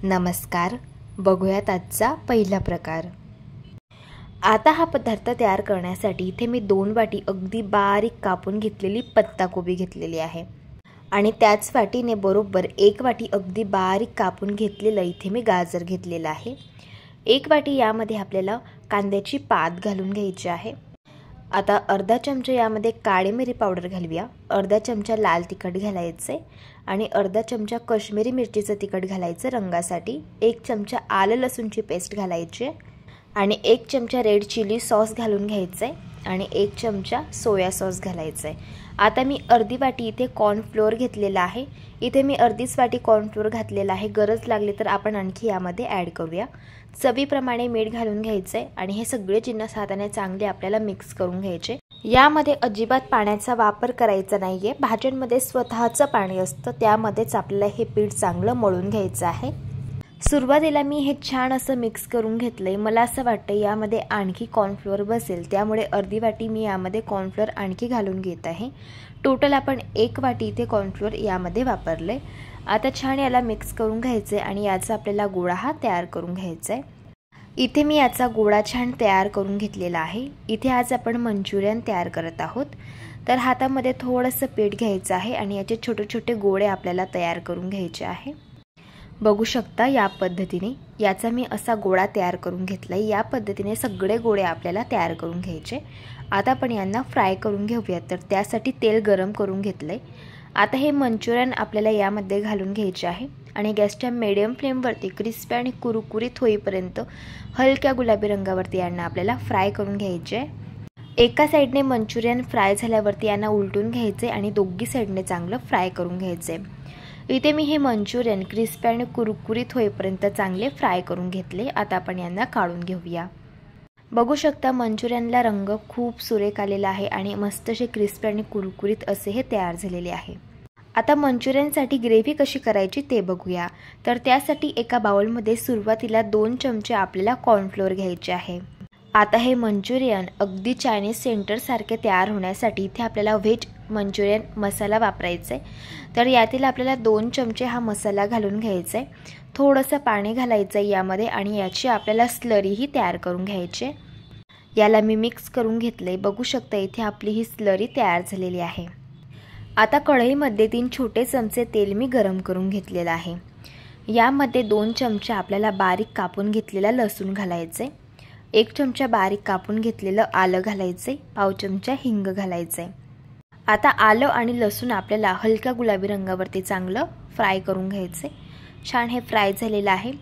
नमस्कार, बघूयात आजचा पहिला प्रकार। आता हा पदार्थ तयार करण्यासाठी इथे मी 2 वाटी अगदी बारीक कापून घेतलेली पत्ताकोबी घेतलेली आहे आणि त्याच वाटीने बरोबर 1 वाटी अगदी बारीक कापून घेतलेलं इथे मी गाजर घेतलेलं आहे। 1 वाटी यामध्ये आपल्याला कांद्याची पात घालून घ्यायची आहे। आता अर्धा चमचा यामध्ये काळी मिरी पावडर घालूया, अर्धा चमचा लाल तिखट घालायचे आणि अर्धा चमचा काश्मीरी मिरचीचं तिखट घालायचं रंगासाठी, 1 चमचा आलं लसूणची पेस्ट घालायची आणि 1 चमचा रेड चिली सॉस घालून घ्यायचे आणि 1 चमचा सोया सॉस घालायचे। आता मी अर्धी वाटी इथे कॉर्न फ्लोअर घेतलेला आहे। इथे मी अर्धीच वाटी कॉर्न फ्लोअर घातलेला आहे, गरज लागली तर आपण आणखी यामध्ये ॲड करूया। चवीप्रमाणे मीठ घालून घ्यायचे आणि हे सगळे जिन्नस हाताने चांगले आपल्याला मिक्स करून घ्यायचे। यामध्ये अजिबात पाण्याचा वापर करायचा नाहीये, भाज्यांमध्ये स्वतःचं पाणी असतं, त्यामध्येच आपल्याला हे पीठ चांगलं मळून घ्यायचं आहे। सुरुवातीला मी हे छान असं मिक्स करून घेतलंय। मला असं वाटतं यामध्ये आणखी कॉर्नफ्लोअर बसेल, त्यामुळे अर्धी वाटी मी यामध्ये कॉर्नफ्लोअर आणखी घालून घेत आहे। टोटल आपण 1 वाटी इथे कॉर्नफ्लोअर यामध्ये वापरले। आता छान याला मिक्स करून घ्यायचे आणि याचा आपल्याला गोळा हा तयार करून घ्यायचा आहे। इथे मी याचा गोळा छान तयार करून घेतलेला आहे। इथे आज आपण मंचुरियन तयार करत आहोत, तर हातामध्ये थोडंसं पीठ घ्यायचं आहे आणि याचे छोटे छोटे गोळे आपल्याला तयार करून घ्यायचे आहे। बघू शकता या पद्धतीने याचा मी असा गोळा तयार करून घेतलाय। या पद्धतीने सगळे गोळे आपल्याला तयार करून घ्यायचे। आता आपण यांना फ्राय करून घेऊया, तर त्यासाठी तेल गरम करून घेतलंय। आता हे मंचुरियन आपल्याला यामध्ये घालून घ्यायचे आहे आणि गॅसच्या मीडियम फ्लेमवरती क्रिस्पी आणि कुरकुरीत होईपर्यंत हलक्या गुलाबी रंगावरती यांना आपल्याला फ्राय करून घ्यायचे। एका साईडने मंचुरियन फ्राय झाल्यावरती यांना उलटून घ्यायचे आणि दोन्ही साईडने चांगलं फ्राय करून घ्यायचे। इथे मी हे मंचुरियन क्रिस्पी आणि कुरकुरीत होईपर्यंत चांगले फ्राय करून घेतले। आता आपण यांना काढून घेऊया। बघू शकता मंचुरियनला रंग खूप सुरेख आलेला आहे आणि मस्त असे क्रिस्पी आणि कुरकुरीत असे हे तयार झालेले आहे। आता मंचुरियनसाठी ग्रेव्ही कशी करायची ते बघूया। तर त्यासाठी एका बाउलमध्ये सुरुवातीला 2 चमचे आपल्याला कॉर्नफ्लोअर घ्यायचे आहे। आता हे मंचुरियन अगदी चायनीज सेंटर सारखे तयार होण्यासाठी इथे आपल्याला व्हेज मंचुरियन मसाला वापरायचा आहे। तर यातील आपल्याला 2 चमचे हा मसाला घालून घ्यायचा आहे। थोडंसं पाणी घालायचं आहे यामध्ये आणि याची आपल्याला स्लरीही तयार करून घ्यायची। याला मी मिक्स करून घेतले। बघू शकता इथे आपली ही स्लरी तयार झालेली आहे। आता कढईमध्ये 3 छोटे चमचे तेल मी गरम करून घेतलेलं आहे। यामध्ये 2 चमचे आपल्याला बारीक कापून घेतलेला लसूण घालायचे, 1 चमचा बारीक कापून घेतलेलं आलं घालायचे, पाव चमचा हिंग घालायचे। आता आलं आणि लसूण आपल्याला हलक्या गुलाबी रंगावरती चांगलं फ्राय करून घ्यायचे। छान हे फ्राय झालेलं आहे।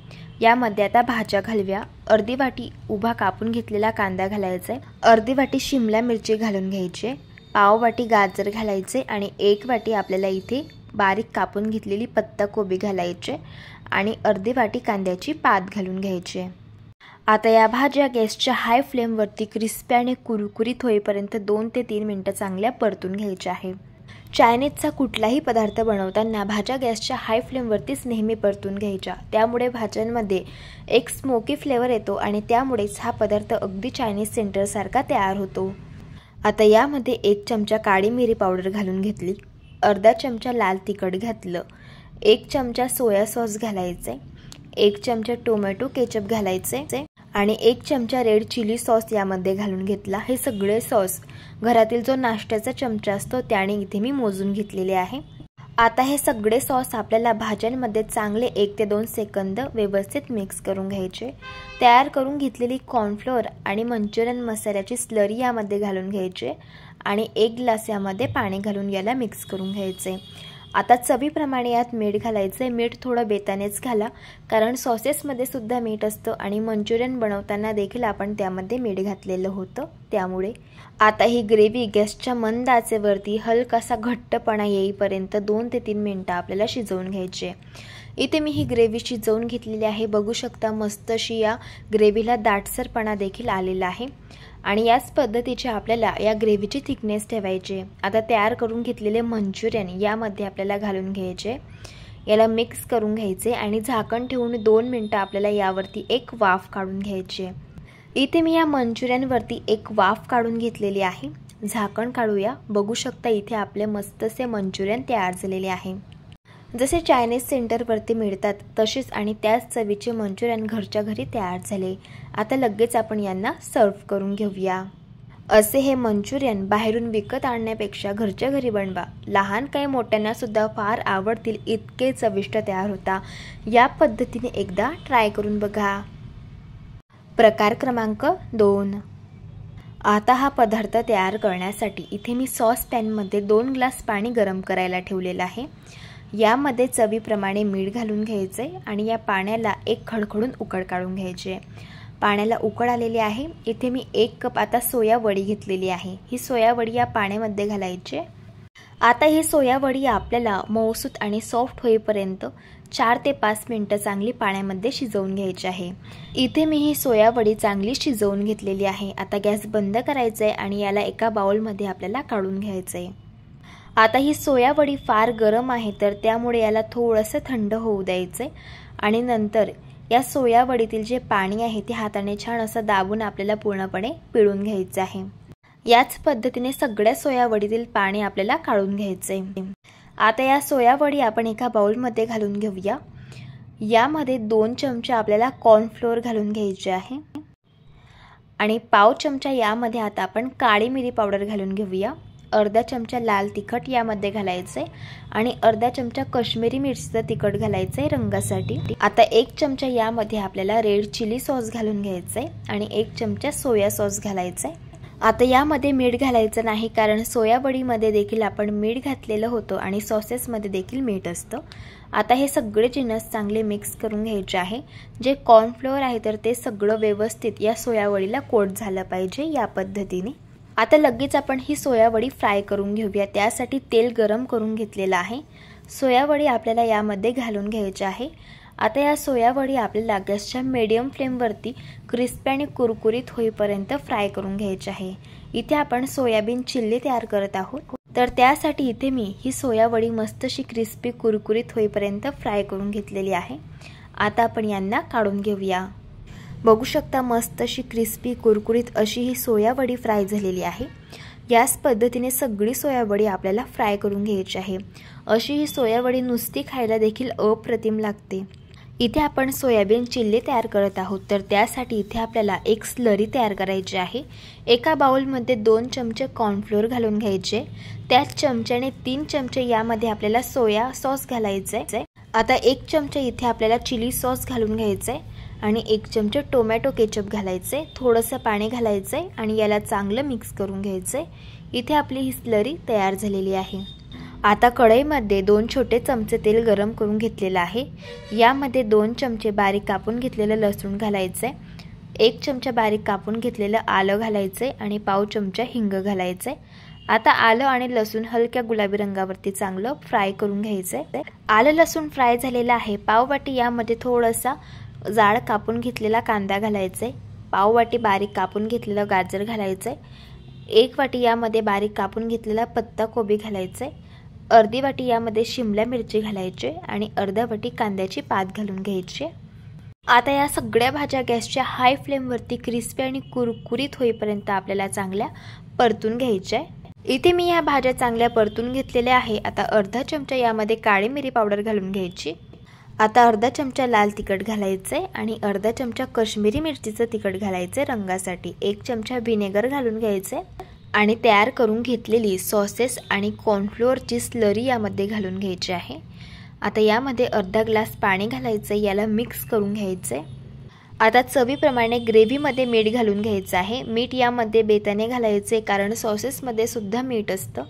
यामध्ये आता भाज्या घालूया। अर्धी वाटी उभा कापून घेतलेला कांदा घालायचा, अर्धी वाटी शिमला मिरची घालून घ्यायची, पाव वाटी गाजर घालायचे आणि 1 वाटी आपल्याला इथे बारीक कापून घेतलेली पत्ताकोबी घालायचे आणि अर्धी वाटी कांद्याची पात घालून घ्यायची। आता या भाज्या गॅसच्या हाय फ्लेमवरती क्रिस्पी आणि कुरकुरीत होईपर्यंत 2 ते 3 मिनिटं चांगल्या परतून घ्यायच्या आहे। चायनीजचा कुठलाही पदार्थ बनवताना भाज्या गॅसच्या हाय फ्लेमवरतीच नेहमी परतून घ्यायच्या, त्यामुळे भाज्यांमध्ये एक स्मोकी फ्लेवर येतो आणि त्यामुळेच हा पदार्थ अगदी चायनीज सेंटर सारखा तयार होतो। आता यामध्ये 1 चमचा काळी मिरी पावडर घालून घेतली, अर्धा चमचा लाल तिखट घातलं, 1 चमचा सोया सॉस घालायचे, 1 चमचा टोमॅटो केचप घालायचे आणि 1 चमचा रेड चिली सॉस यामध्ये घालून घेतला। हे सगळे सॉस घरातील जो नाश्त्याचा चमचा असतो त्याने इथे मी मोजून घेतलेले आहे। आता हे सगळे सॉस आपल्याला भाज्यांमध्ये चांगले 1 ते 2 सेकंद व्यवस्थित मिक्स करून घ्यायचे। तयार करून घेतलेली कॉर्नफ्लोअर आणि मंचुरियन मसाल्याची स्लरी यामध्ये घालून घ्यायचे आणि 1 ग्लास यामध्ये पाणी घालून याला मिक्स करून घ्यायचे। आता चवीप्रमाणे यात मीठ घालायचे। मीठ थोडं बेतानेच घाला, कारण सॉसेसमध्ये सुद्धा मीठ असतं आणि मंचुरियन बनवताना देखील आपण त्यामध्ये मीठ घातलेलं होतं, त्यामुळे। आता ही ग्रेव्ही गॅसच्या मंद आचेवरती हलकासा घट्टपणा येईपर्यंत 2 ते 3 मिनिटं आपल्याला शिजवून घ्यायचे। इथे मी ही ग्रेव्ही शिजवून घेतलेली आहे। बघू शकता मस्त अशी या ग्रेव्हीला दाटसरपणा देखील आलेला आहे आणि याच पद्धतीचे आपल्याला या ग्रेव्हीची थिकनेस ठेवायची। आता तयार करून घेतलेले मंचुरियन यामध्ये आपल्याला घालून घ्यायचे, याला मिक्स करून घ्यायचे आणि झाकण ठेवून 2 मिनिटं आपल्याला यावरती एक वाफ काढून घ्यायची। इथे मी या मंचुरियनवरती एक वाफ काढून घेतलेली आहे। झाकण काढूया। बघू शकता इथे आपले मस्तसे मंचुरियन तयार झालेले आहे। जसे चायनीज सेंटरवरती मिळतात तसेच आणि त्याच चवीचे मंचुरियन घरच्या घरी तयार झाले। आता लगेच आपण यांना सर्व्ह करून घेऊया। असे हे मंचुरियन बाहेरून विकत आणण्यापेक्षा घरच्या घरी बनवा। लहान काही मोठ्यांना सुद्धा फार आवडतील इतके चविष्ट तयार होता। या पद्धतीने एकदा ट्राय करून बघा। प्रकार क्रमांक 2। आता हा पदार्थ तयार करण्यासाठी इथे मी सॉस पॅनमध्ये 2 ग्लास पाणी गरम करायला ठेवलेलं आहे। यामध्ये चवीप्रमाणे मीठ घालून घ्यायचे आणि या पाण्याला एक खडखडून उकळ काढून घ्यायचे। पाण्याला उकळ आलेली आहे। इथे मी 1 कप आता सोया वडी घेतलेली आहे। ही सोया वडी या पाण्यामध्ये घालायची। आता ही सोया वडी आपल्याला मऊसूत आणि सॉफ्ट होईपर्यंत 4 ते 5 मिनिटं चांगली पाण्यामध्ये शिजवून घ्यायची आहे। इथे मी ही सोया वडी चांगली शिजवून घेतलेली आहे। आता गॅस बंद करायचा आहे आणि याला एका बाउलमध्ये आपल्याला काढून घ्यायचं आहे। आता ही सोया वडी फार गरम आहे तर त्यामुळे याला थोडंसं थंड होऊ द्यायचं आणि नंतर या सोया वडीतील जे पाणी आहे ते हाताने छान असं दाबून आपल्याला पूर्णपणे पिळून घ्यायचं आहे। याच पद्धतीने सगळ्या सोया वडीतील पाणी आपल्याला काढून घ्यायचे। आता या सोया वडी आपण एका बाउलमध्ये घालून घेऊया। यामध्ये 2 चमचे आपल्याला कॉर्नफ्लोअर घालून घ्यायचे आहे आणि पाव चमचा यामध्ये आता आपण काळी मिरी पावडर घालून घेऊया। अर्धा चमचा लाल तिखट यामध्ये घालायचे आणि अर्धा चमचा काश्मीरी मिरचीचं तिखट घालायचे रंगासाठी। आता 1 चमचा यामध्ये आपल्याला रेड चिली सॉस घालून घ्यायचे आणि 1 चमचा सोया सॉस घालायचे। आता यामध्ये मीठ घालायचं नाही कारण सोया वडीमध्ये देखील आपण मीठ घातलेलं होतं आणि सॉसेसमध्ये देखील मीठ असतं। आता हे सगळे जिन्नस चांगले मिक्स करून घ्यायचे आहे। जे कॉर्नफ्लोअर आहे तर ते सगळं व्यवस्थित या सोया वडीला कोट झालं पाहिजे या पद्धतीने। आता लगेच आपण ही सोया वडी फ्राय करून घेऊया। त्यासाठी तेल गरम करून घेतलेलं आहे। सोया वडी आपल्याला यामध्ये घालून घ्यायची आहे। आता या सोया वडी आपल्याला गॅसच्या मीडियम फ्लेमवरती क्रिस्पी आणि कुरकुरीत होईपर्यंत फ्राय करून घ्यायची आहे। इथे आपण सोयाबीन चिल्ली तयार करत आहोत तर त्यासाठी इथे मी ही सोया वडी मस्तशी क्रिस्पी कुरकुरीत होईपर्यंत फ्राय करून घेतलेली आहे। आता आपण यांना काढून घेऊया। बघू शकता मस्त अशी क्रिस्पी कुरकुरीत अशी ही सोया वडी फ्राय झालेली आहे। याच पद्धतीने सगळी सोया वडी आपल्याला फ्राय करून घ्यायची आहे। अशी ही सोया वडी नुसती खायला देखील अप्रतिम लागते। इथे आपण सोयाबीन चिल्ली तयार करत आहोत तर त्यासाठी इथे आपल्याला एक स्लरी तयार करायची आहे। एका बाउलमध्ये 2 चमचे कॉर्नफ्लोअर घालून घ्यायचे। त्याच चमच्याने 3 चमचे यामध्ये आपल्याला सोया सॉस घालायचे। आता 1 चमचा इथे आपल्याला चिली सॉस घालून घ्यायचे आणि 1 चमचा टोमॅटो केचप घालायचे। थोडंसं पाणी घालायचे आणि याला चांगलं मिक्स करून घ्यायचे। इथे आपली ही स्लरी तयार झालेली आहे। आता कढईमध्ये 2 छोटे चमचे तेल गरम करून घेतलेलं आहे। यामध्ये 2 चमचे बारीक कापून घेतलेलं लसूण घालायचे, 1 चमचा बारीक कापून घेतलेलं आलं घालायचे आणि पाव चमचा हिंग घालायचे। आता आलं आणि लसूण हलक्या गुलाबी रंगावरती चांगलं फ्राय करून घ्यायचे। आलं लसूण फ्राय झालेलं आहे। पाव वाटी यामध्ये थोडासा जाड कापून घेतलेला कांदा घालायचे, पाव वाटी बारीक कापून घेतलेलं गाजर घालायचे, 1 वाटी यामध्ये बारीक कापून घेतलेला पत्ता कोबी घालायचे, अर्धी वाटी यामध्ये शिमला मिरची घालायची आणि अर्धा वाटी कांद्याची पात घालून घ्यायची। आता या सगळ्या भाज्या गॅसच्या हाय फ्लेमवरती क्रिस्पी आणि कुरकुरीत होईपर्यंत आपल्याला चांगल्या परतून घ्यायच्या। इथे मी या भाज्या चांगल्या परतून घेतलेल्या आहे। आता अर्धा चमचा यामध्ये काळी मिरी पावडर घालून घ्यायची। आता अर्धा चमचा लाल तिखट घालायचे आणि अर्धा चमचा काश्मीरी मिरचीचं तिखट घालायचे रंगासाठी, 1 चमचा व्हिनेगर घालून घ्यायचे आणि तयार करून घेतलेली सॉसेस आणि कॉर्नफ्लोअरची स्लरी यामध्ये घालून घ्यायची आहे। आता यामध्ये अर्धा ग्लास पाणी घालायचे, याला मिक्स करून घ्यायचे। आता चवीप्रमाणे ग्रेव्हीमध्ये मीठ घालून घ्यायचं आहे। मीठ यामध्ये बेताने घालायचे कारण सॉसेसमध्ये सुद्धा मीठ असतं।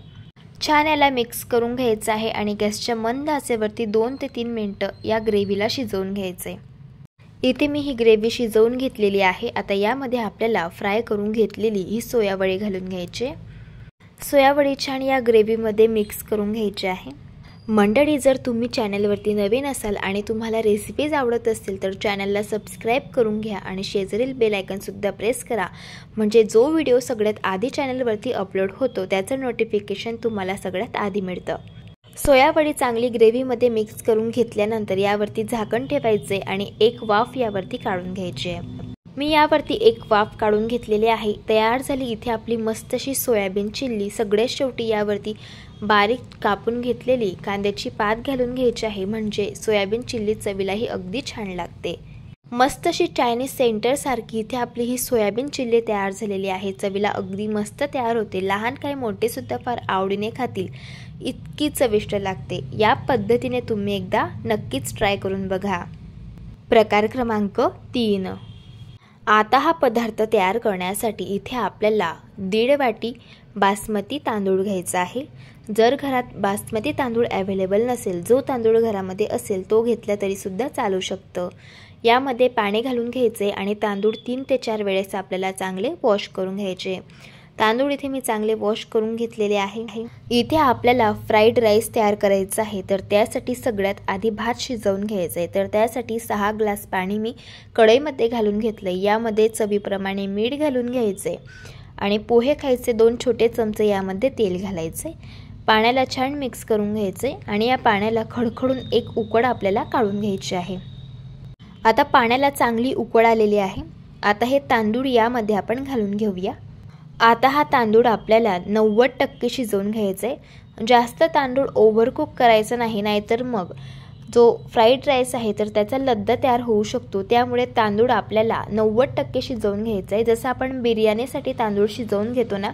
छान याला मिक्स करून घ्यायचं आहे आणि गॅसच्या मंद आचेवरती 2 ते 3 मिनिटं या ग्रेव्हीला शिजवून घ्यायचे। इथे मी ही ग्रेव्ही शिजवून घेतलेली आहे। आता यामध्ये आपल्याला फ्राय करून घेतलेली ही सोया वडी घालून घ्यायची। सोया वडी छान या ग्रेव्हीमध्ये मिक्स करून घ्यायची आहे। मंडळी, जर तुम्ही चॅनलवरती नवीन असाल आणि तुम्हाला रेसिपीज आवडत असतील तर चॅनलला सबस्क्राईब करून घ्या आणि शेजारील बेल आयकॉनसुद्धा प्रेस करा, म्हणजे जो व्हिडिओ सगळ्यात आधी चॅनलवरती अपलोड होतो त्याचं नोटिफिकेशन तुम्हाला सगळ्यात आधी मिळतं। सोया वडी चांगली ग्रेव्हीमध्ये मिक्स करून घेतल्यानंतर यावरती झाकण ठेवायचे आणि 1 वाफ यावरती काढून घ्यायची आहे। मी यावरती 1 वाफ काढून घेतलेली आहे। तयार झाली इथे आपली मस्त अशी सोयाबीन चिल्ली। सगळ्यात शेवटी यावरती बारीक कापून घेतलेली कांद्याची पात घालून घ्यायची आहे, म्हणजे सोयाबीन चिल्ली चवीलाही अगदी छान लागते। मस्त अशी चायनीज सेंटर सारखी इथे आपली ही सोयाबीन चिल्ली तयार झालेली आहे। चवीला अगदी मस्त तयार होते, लहान काय मोठे सुद्धा फार आवडीने खातील, इतकी चविष्ट लागते। या पद्धतीने तुम्ही एकदा नक्कीच ट्राय करून बघा। प्रकार क्रमांक 3। आता हा पदार्थ तयार करण्यासाठी इथे आपल्याला 1.5 वाटी बासमती तांदूळ घ्यायचा आहे। जर घरात बासमती तांदूळ अवेलेबल नसेल, जो तांदूळ घरामध्ये असेल तो घेतला तरी सुद्धा चालू शकतं। यामध्ये पाणी घालून घ्यायचे आणि तांदूळ 3 ते 4 वेळेस आपल्याला चांगले वॉश करून घ्यायचे। तांदूळ इथे मी चांगले वॉश करून घेतलेले आहे। इथे आपल्याला फ्राईड राईस तयार करायचा आहे, तर त्यासाठी सगळ्यात आधी भात शिजवून घ्यायचा आहे। तर त्यासाठी 6 ग्लास पाणी मी कढईमध्ये घालून घेतले। यामध्ये चवीप्रमाणे मीठ घालून घ्यायचे आणि पोहे खायचे 2 छोटे चमचे यामध्ये तेल घालायचे। पाण्याला छान मिक्स करून घ्यायचे आणि या पाण्याला खडखडून एक उकड आपल्याला काढून घ्यायची आहे। आता पाण्याला चांगली उकळ आलेली आहे। आता हे तांदूळ यामध्ये आपण घालून घेऊया। आता हा तांदूळ आपल्याला 90% शिजवून घ्यायचा आहे। जास्त तांदूळ ओव्हरकुक करायचा नाही, नाहीतर मग जो फ्राईड राईस आहे तर त्याचा लद्दा तयार होऊ शकतो। त्यामुळे तांदूळ आपल्याला 90% शिजवून घ्यायचा आहे। जसं आपण बिर्याणीसाठी तांदूळ शिजवून घेतो ना,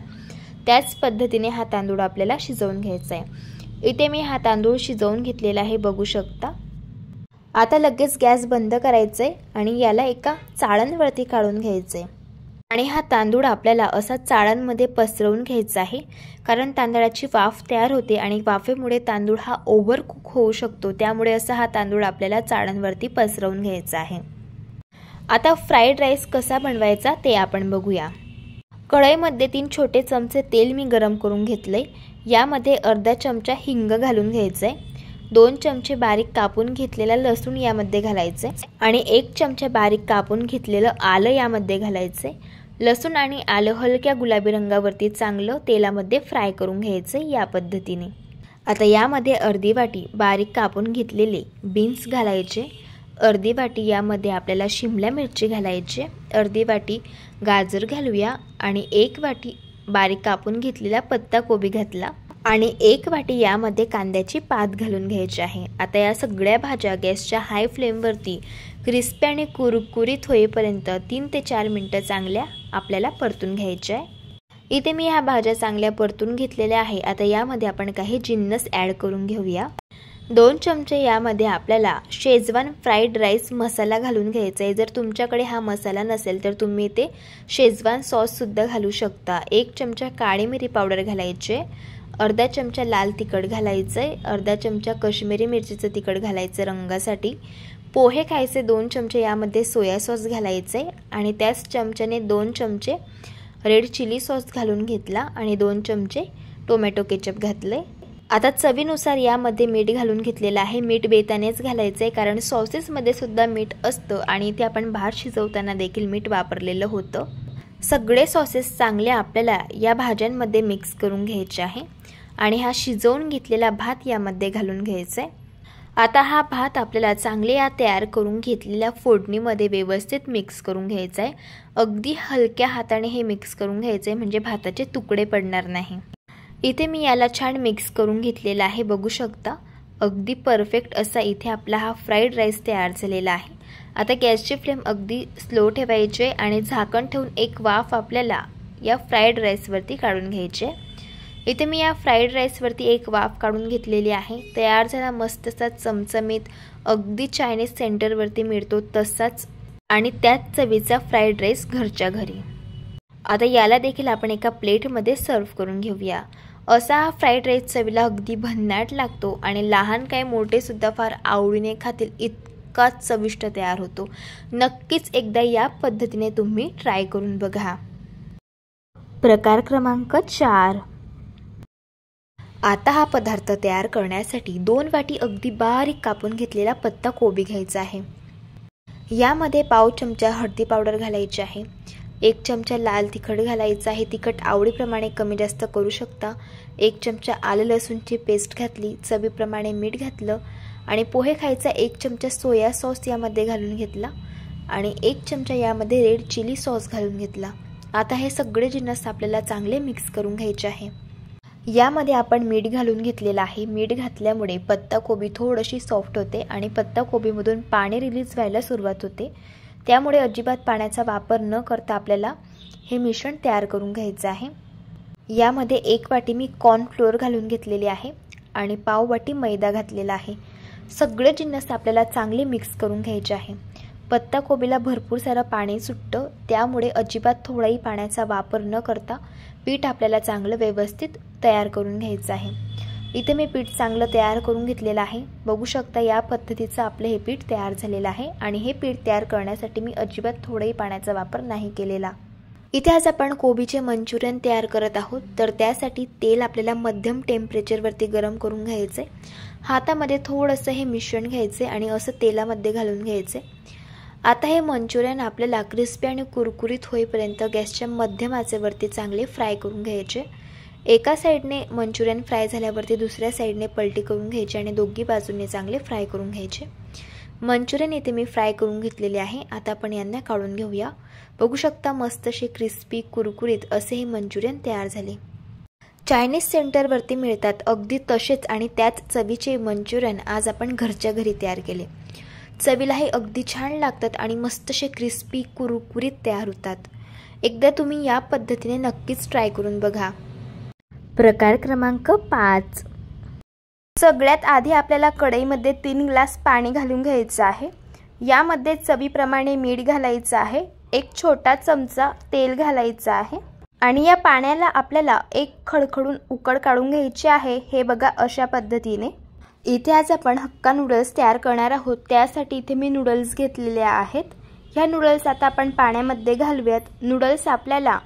त्याच पद्धतीने हा तांदूळ आपल्याला शिजवून घ्यायचा आहे। इथे मी हा तांदूळ शिजवून घेतलेला आहे, बघू शकता। आता लगेच गॅस बंद करायचा आहे आणि याला एका चाळणवरती काढून घ्यायचे आहे आणि हा तांदूळ आपल्याला असा चाळणमध्ये पसरवून घ्यायचा आहे, कारण तांदळाची वाफ तयार होते आणि वाफेमुळे तांदूळ हा ओव्हर कुक होऊ शकतो। त्यामुळे असा हा तांदूळ आपल्याला चाळणवरती पसरवून घ्यायचा आहे। आता फ्राईड राईस कसा बनवायचा ते आपण बघूया। कढईमध्ये 3 छोटे चमचे तेल मी गरम करून घेतले। यामध्ये अर्धा चमचा हिंग घालून घ्यायचे, 2 चमचे बारीक कापून घेतलेला लसूण यामध्ये घालायचे आणि 1 चमचा बारीक कापून घेतलेलं आलं यामध्ये घालायचे। लसूण आणि आलं हलक्या गुलाबी रंगावरती चांगलं तेलामध्ये फ्राय करून घ्यायचे या पद्धतीने। आता यामध्ये अर्धी वाटी बारीक कापून घेतलेले बीन्स घालायचे, अर्धी वाटी यामध्ये आपल्याला शिमला मिरची घालायची, अर्धी वाटी गाजर घालूया आणि 1 वाटी बारीक कापून घेतलेला पत्ताकोबी घातला आणि 1 वाटी यामध्ये कांद्याची पात घालून घ्यायची आहे। आता या सगळ्या भाज्या गॅसच्या हाय फ्लेमवरती क्रिस्पी आणि कुरकुरीत होईपर्यंत 3 ते 4 मिनिटं चांगल्या आपल्याला परतून घ्यायच्या आहे। इथे मी ह्या भाज्या चांगल्या परतून घेतलेल्या आहे। आता यामध्ये आपण काही जिन्नस ॲड करून घेऊया। 2 चमचे यामध्ये आपल्याला शेजवान फ्राईड राईस मसाला घालून घ्यायचा आहे। जर तुमच्याकडे हा मसाला नसेल तर तुम्ही ते शेजवान सॉससुद्धा घालू शकता। 1 चमचा काळी मिरी पावडर घालायचे, अर्धा चमचा लाल तिखट घालायचं, अर्धा चमचा काश्मीरी मिरचीचं तिखट घालायचं रंगासाठी। पोहे खायचे 2 चमचे यामध्ये सोया सॉस घालायचे आणि त्याच चमच्याने 2 चमचे रेड चिली सॉस घालून घेतला आणि 2 चमचे टोमॅटो केचप घातले। आता चवीनुसार यामध्ये मीठ घालून घेतलेलं आहे। मीठ बेतानेच घालायचं आहे, कारण सॉसेसमध्ये सुद्धा मीठ असतं आणि इथे आपण भात शिजवताना देखील मीठ वापरलेलं होतं। सगळे सॉसेस चांगले आपल्याला या भाज्यांमध्ये मिक्स करून घ्यायचे आहे आणि हा शिजवून घेतलेला भात यामध्ये घालून घ्यायचा आहे। आता हा भात आपल्याला चांगले या तयार करून घेतलेल्या फोडणीमध्ये व्यवस्थित मिक्स करून घ्यायचा आहे। अगदी हलक्या हाताने हे मिक्स करून घ्यायचे आहे, म्हणजे भाताचे तुकडे पडणार नाही। इथे मी याला छान मिक्स करून घेतलेला आहे, बघू शकता। अगदी परफेक्ट असा इथे आपला हा फ्राईड राईस तयार झालेला आहे। आता गॅसची फ्लेम अगदी स्लो ठेवायची आणि झाकण ठेवून एक वाफ आपल्याला या फ्राईड राईसवरती काढून घ्यायची आहे। इथे मी या फ्राईड राईसवरती एक वाफ काढून घेतलेली आहे। तयार झाला मस्त असा चमचमीत, अगदी चायनीज सेंटरवरती मिळतो तसाच आणि त्याच चवीचा फ्राईड राईस घरच्या घरी। आता याला देखील आपण एका प्लेटमध्ये सर्व करून घेऊया। असा हा फ्राईड राईस चवीला अगदी भन्नाट लागतो आणि लहान काय मोठे सुद्धा फार आवडीने खातील, इतका चविष्ट तयार होतो। नक्कीच एकदा या पद्धतीने तुम्ही ट्राय करून बघा। प्रकार क्रमांक 4। आता हा पदार्थ तयार करण्यासाठी 2 वाटी अगदी बारीक कापून घेतलेला पत्ता कोबी घ्यायचा आहे। यामध्ये पाव चमचा हळदी पावडर घालायची आहे, 1 चमचा लाल तिखट घालायचं आहे, तिखट आवडीप्रमाणे कमी जास्त करू शकता। 1 चमचा आलं लसूणची पेस्ट घातली, चवीप्रमाणे मीठ घातलं आणि पोहे खायचा 1 चमचा सोया सॉस यामध्ये घालून घेतला आणि 1 चमचा यामध्ये रेड चिली सॉस घालून घेतला। आता हे सगळे जिन्नस आपल्याला चांगले मिक्स करून घ्यायचे आहे। यामध्ये आपण मीठ घालून घेतलेलं आहे। मीठ घातल्यामुळे पत्ताकोबी थोडीशी सॉफ्ट होते आणि पत्ताकोबीमधून पाणी रिलीज व्हायला सुरुवात होते। त्यामुळे अजिबात पाण्याचा वापर न करता आपल्याला हे मिश्रण तयार करून घ्यायचं आहे। यामध्ये 1 वाटी मी कॉर्न फ्लोअर घालून घेतलेली आहे आणि पाव वाटी मैदा घातलेला आहे। सगळे जिन्नस आपल्याला चांगले मिक्स करून घ्यायचे आहे। पत्ताकोबीला भरपूर सारं पाणी सुटतं, त्यामुळे अजिबात थोडाही पाण्याचा वापर न करता पीठ आपल्याला चांगलं व्यवस्थित तयार करून घ्यायचं आहे। इथे मी पीठ चांगलं तयार करून घेतलेलं आहे। बघू शकता या पद्धतीचं आपलं हे पीठ तयार झालेलं आहे आणि हे पीठ तयार करण्यासाठी मी अजिबात थोडाही पाण्याचा वापर नाही केलेला। इथे आज आपण कोबीचे मंचुरियन तयार करत आहोत, तर त्यासाठी तेल आपल्याला मध्यम टेम्परेचरवरती गरम करून घ्यायचे। हातामध्ये थोडंसं हे मिश्रण घ्यायचे आणि असं तेलामध्ये घालून घ्यायचे। आता हे मंचुरियन आपल्याला क्रिस्पी आणि कुरकुरीत होईपर्यंत गॅसच्या मध्यम आचेवरती चांगले फ्राय करून घ्यायचे। एका साइडने मंचुरियन फ्राय झाल्यावरती दुसऱ्या साइडने पलटी करून घ्यायची आणि दोन्ही बाजूंनी चांगले फ्राय करून घ्यायचे। मंचुरियन इथे मी फ्राय करून घेतलेले आहे। आता आपण यांना काढून घेऊया। बघू शकता मस्त असे क्रिस्पी कुरकुरीत असे हे मंचुरियन तयार झाले। चायनीज सेंटरवरती मिळतात अगदी तसेच आणि त्याच चवीचे मंचुरियन आज आपण घरच्या घरी तयार केले। चवीलाही अगदी छान लागतात आणि मस्त असे क्रिस्पी कुरकुरीत तयार होतात। एकदा तुम्ही या पद्धतीने नक्कीच ट्राय करून बघा। प्रकार क्रमांक 5। सगळ्यात आधी आपल्याला कढईमध्ये 3 ग्लास पाणी घालून घ्यायचं आहे। यामध्ये चवीप्रमाणे मीठ घालायचं आहे। 1 छोटा चमचा तेल घालायचं आहे आणि या पाण्याला आपल्याला एक खडखडून उकळ काढून घ्यायची आहे। हे बघा अशा पद्धतीने। इथे आज आपण हक्का नूडल्स तयार करणार आहोत, त्यासाठी इथे मी नूडल्स घेतलेले आहेत। ह्या नूडल्स आता आपण पाण्यामध्ये घालूयात। नूडल्स आपल्याला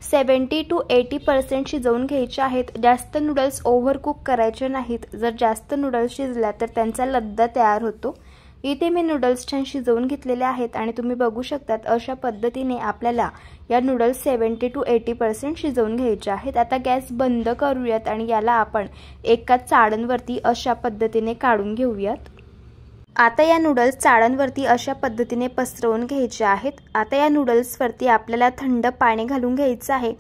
70 to 80% शिजवून घ्यायचे आहेत। जास्त नूडल्स ओव्हर कुक करायचे नाहीत। जर जास्त नूडल्स शिजल्या तर त्यांचा लद्दा तयार होतो। इथे मी नूडल्स छान शिजवून घेतलेले आहेत आणि तुम्ही बघू शकतात अशा पद्धतीने आपल्याला या नूडल्स 70 to 80% शिजवून घ्यायचे आहेत। आता गॅस बंद करूयात आणि याला आपण एका चाळणवरती अशा पद्धतीने काढून घेऊयात। आता या नूडल्स चाळणवरती अशा पद्धतीने पसरवून घ्यायचे आहेत। आता या नूडल्सवरती आपल्याला थंड पाणी घालून घ्यायचं आहे,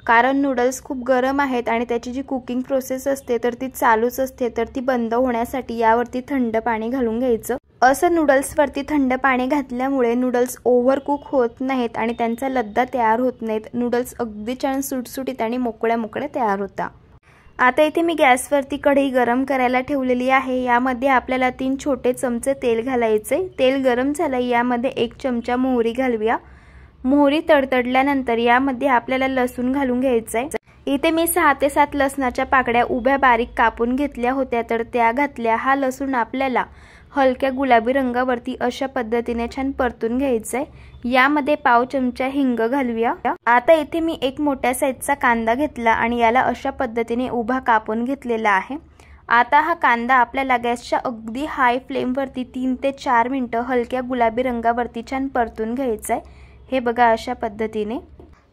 कारण नूडल्स खूप गरम आहेत आणि त्याची जी कुकिंग प्रोसेस असते तर ती चालूच असते, तर ती बंद होण्यासाठी यावरती थंड पाणी घालून घ्यायचं। असं नूडल्सवरती थंड पाणी घातल्यामुळे नूडल्स ओव्हर कुक होत नाहीत आणि त्यांचा लद्दा तयार होत नाहीत। नूडल्स अगदी छान सुटसुटीत आणि मोकळ्या मोकळ्या तयार होतात। आता इथे मी गॅसवरती कढई गरम करायला ठेवलेली आहे। यामध्ये आपल्याला 3 छोटे चमचे तेल घालायचे। तेल गरम झालं, यामध्ये 1 चमचा मोहरी घालूया। मोहरी तडतडल्यानंतर यामध्ये आपल्याला लसूण घालून घ्यायचंय। इथे मी 6 ते 7 लसणाच्या पाकळ्या उभ्या बारीक कापून घेतल्या होत्या, तर त्या घातल्या। हा लसूण आपल्याला हलक्या गुलाबी रंगावरती अशा पद्धतीने छान परतून घ्यायचंय। यामध्ये पाव चमचा हिंग घालूया। आता इथे मी 1 मोठ्या साईजचा कांदा घेतला आणि याला अशा पद्धतीने उभा कापून घेतलेला आहे। आता हा कांदा आपल्याला गॅसच्या अगदी हाय फ्लेमवरती 3 ते 4 मिनिटं हलक्या गुलाबी रंगावरती छान परतून घ्यायचंय। हे बघा अशा पद्धतीने।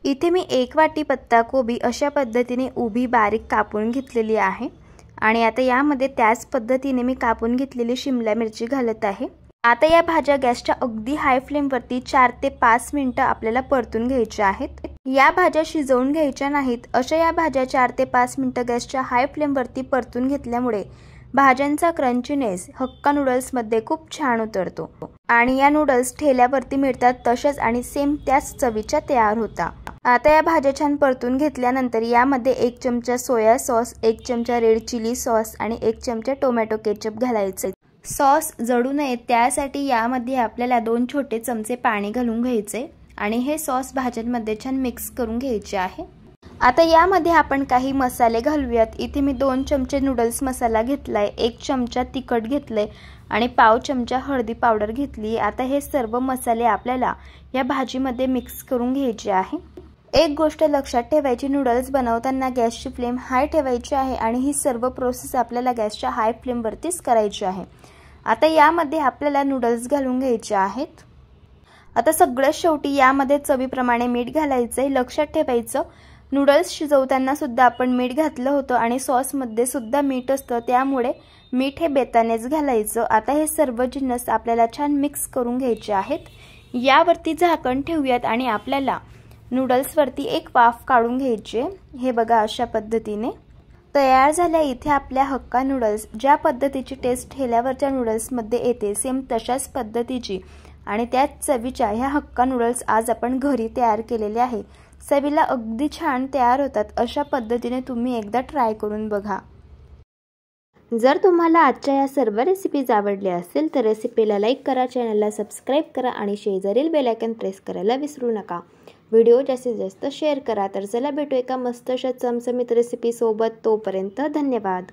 इथे मी 1 वाटी पत्ताकोबी अशा पद्धतीने उभी बारीक कापून घेतलेली आहे आणि आता यामध्ये त्याच पद्धतीने मी कापून घेतलेली शिमला मिरची घालत आहे। आता या भाज्या गॅसच्या अगदी हाय फ्लेमवरती 4 ते 5 मिनिटं आपल्याला परतून घ्यायच्या आहेत। या भाज्या शिजवून घ्यायच्या नाहीत। अशा या भाज्या 4 ते 5 मिनिटं गॅसच्या हाय फ्लेमवरती परतून घेतल्यामुळे भाज्यांचा क्रंचीनेस हक्का नूडल्समध्ये खूप छान उतरतो आणि या नूडल्स ठेल्यावरती मिळतात तसेच आणि सेम त्याच चवीच्या तयार होतात। आता या भाज्या छान परतून घेतल्यानंतर यामध्ये 1 चमचा सोया सॉस, 1 चमचा रेड चिली सॉस आणि 1 चमचा टोमॅटो केचप घालायचे। सॉस जळू नये त्यासाठी यामध्ये आपल्याला 2 छोटे चमचे पाणी घालून घ्यायचे आणि हे सॉस भाज्यांमध्ये छान मिक्स करून घ्यायचे आहे। आता यामध्ये आपण काही मसाले घालूयात। इथे मी 2 चमचे नूडल्स मसाला घेतलाय, 1 चमचा तिखट घेतलंय आणि पाव चमचा हळदी पावडर घेतली। आता हे सर्व मसाले आपल्याला या भाजीमध्ये मिक्स करून घ्यायचे आहे। एक गोष्ट लक्षात ठेवायची, नूडल्स बनवताना गॅसची फ्लेम हाय ठेवायची आहे आणि ही सर्व प्रोसेस आपल्याला गॅसच्या हाय फ्लेमवरतीच करायची आहे। आता यामध्ये आपल्याला नूडल्स घालून घ्यायचे आहेत। आता सगळ्यात शेवटी यामध्ये चवीप्रमाणे मीठ घालायचंय। लक्षात ठेवायचं, नूडल्स शिजवताना सुद्धा आपण मीठ घातलं होतं आणि सॉसमध्ये सुद्धा मीठ असतं, त्यामुळे मीठ हे बेतानेच घालायचं। आता हे सर्व जिन्नस आपल्याला छान मिक्स करून घ्यायचे आहेत। यावरती झाकण ठेवूयात आणि आपल्याला नूडल्सवरती एक वाफ काढून घ्यायची। हे बघा अशा पद्धतीने। तयार झाल्या इथे आपल्या हक्का नूडल्स. ज्या पद्धतीची टेस्ट ठेल्यावरच्या नूडल्समध्ये येते सेम तशाच पद्धतीची आणि त्याच चवीच्या ह्या हक्का नूडल्स आज आपण घरी तयार केलेले आहे. चवीला अगदी छान तयार होतात. अशा पद्धतीने तुम्ही एकदा ट्राय करून बघा. जर तुम्हाला आजच्या या सर्व रेसिपीज आवडल्या असेल तर रेसिपीला लाईक करा, चॅनलला सबस्क्राईब करा आणि शेजारील बेल आयकॉन प्रेस करायला विसरू नका. व्हिडिओ जास्तीत जास्त शेअर करा. तर चला भेटू एका मस्त अशा चमचमीत रेसिपी सोबत. तोपर्यंत धन्यवाद.